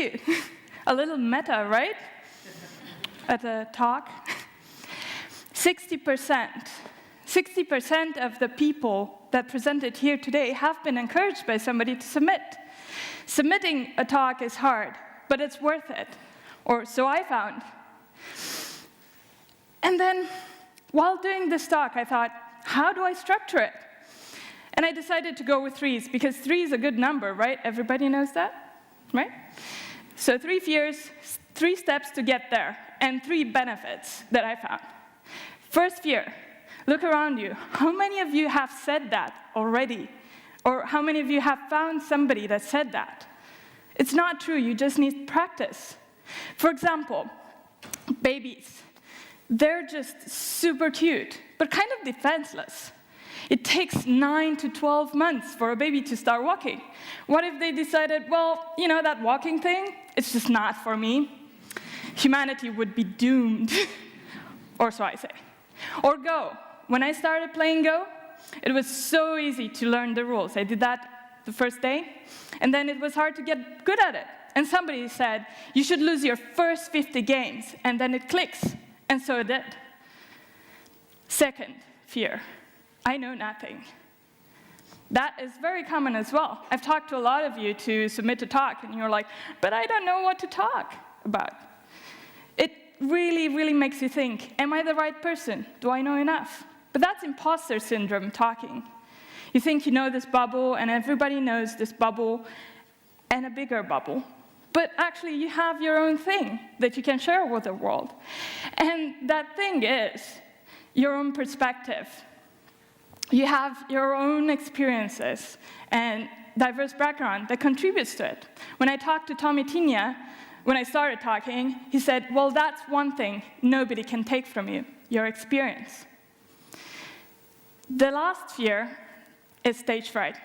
you. A little meta, right? At a talk. 60% of the people that presented here today have been encouraged by somebody to submit. Submitting a talk is hard, but it's worth it, or so I found. And then, while doing this talk, I thought, how do I structure it? And I decided to go with 3s, because 3 is a good number, right? Everybody knows that, right? So 3 fears, 3 steps to get there, and 3 benefits that I found. First fear, look around you. How many of you have said that already? Or how many of you have found somebody that said that? It's not true, you just need practice. For example, babies. They're just super cute, but kind of defenseless. It takes 9 to 12 months for a baby to start walking. What if they decided, well, you know, that walking thing, it's just not for me? Humanity would be doomed, or so I say. Or Go. When I started playing Go, it was so easy to learn the rules. I did that the first day, and then it was hard to get good at it. And somebody said, you should lose your first 50 games, and then it clicks. And so it did. Second fear, I know nothing. That is very common as well. I've talked to a lot of you to submit a talk, and you're like, but I don't know what to talk about. It really, really makes you think, am I the right person? Do I know enough? But that's imposter syndrome talking. You think you know this bubble, and everybody knows this bubble, and a bigger bubble. But actually, you have your own thing that you can share with the world. And that thing is your own perspective. You have your own experiences and diverse background that contributes to it. When I talked to Tommy Tinia, when I started talking, he said, well, that's one thing nobody can take from you, your experience. The last fear is stage fright.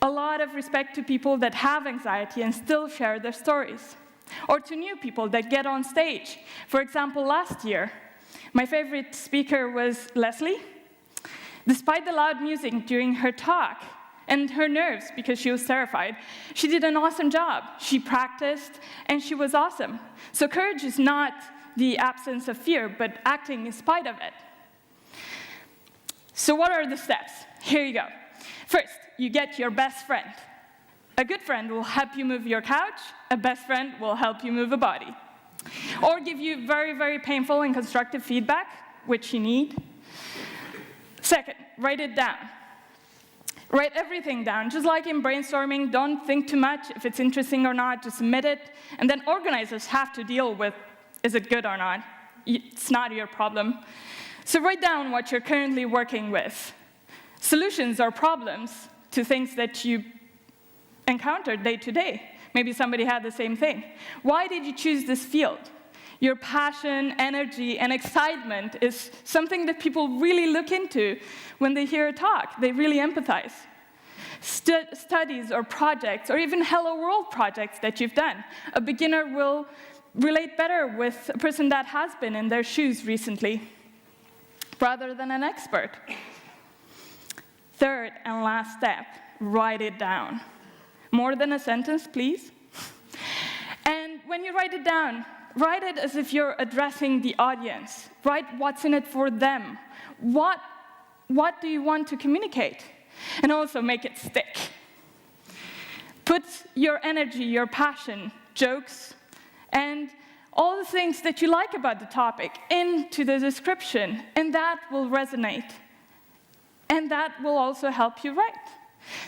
A lot of respect to people that have anxiety and still share their stories. Or to new people that get on stage. For example, last year, my favorite speaker was Leslie. Despite the loud music during her talk and her nerves because she was terrified, she did an awesome job. She practiced, and she was awesome. So courage is not the absence of fear, but acting in spite of it. So what are the steps? Here you go. First, you get your best friend. A good friend will help you move your couch. A best friend will help you move a body. Or give you very, very painful and constructive feedback, which you need. Second, write it down. Write everything down. Just like in brainstorming, don't think too much if it's interesting or not, just submit it. And then organizers have to deal with, is it good or not? It's not your problem. So write down what you're currently working with. Solutions or problems to things that you encounter day to day. Maybe somebody had the same thing. Why did you choose this field? Your passion, energy, and excitement is something that people really look into when they hear a talk. They really empathize. Studies or projects, or even Hello World projects that you've done. A beginner will relate better with a person that has been in their shoes recently, rather than an expert. Third and last step, write it down. More than a sentence, please. And when you write it down, write it as if you're addressing the audience. Write what's in it for them. What do you want to communicate? And also make it stick. Put your energy, your passion, jokes, and all the things that you like about the topic into the description, and that will resonate. And that will also help you write.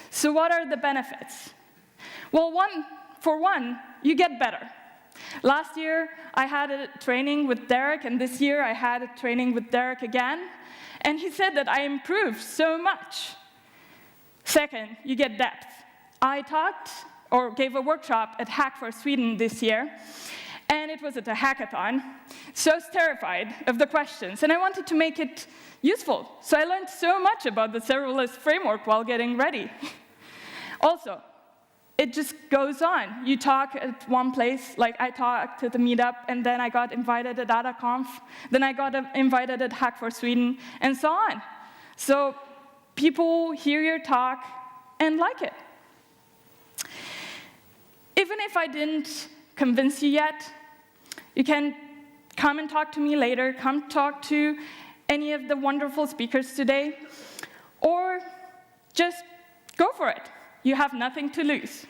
So what are the benefits? Well, for one, you get better. Last year, I had a training with Derek, and this year I had a training with Derek again, and he said that I improved so much. Second, you get depth. I taught or gave a workshop at Hack for Sweden this year, and it was at a hackathon, so I was terrified of the questions, and I wanted to make it useful. So I learned so much about the serverless framework while getting ready. Also, it just goes on. You talk at one place, like I talked at the meetup, and then I got invited at DataConf, then I got invited at Hack for Sweden, and so on. So people hear your talk and like it. even if I didn't convince you yet, you can come and talk to me later, come talk to any of the wonderful speakers today, or just go for it. You have nothing to lose.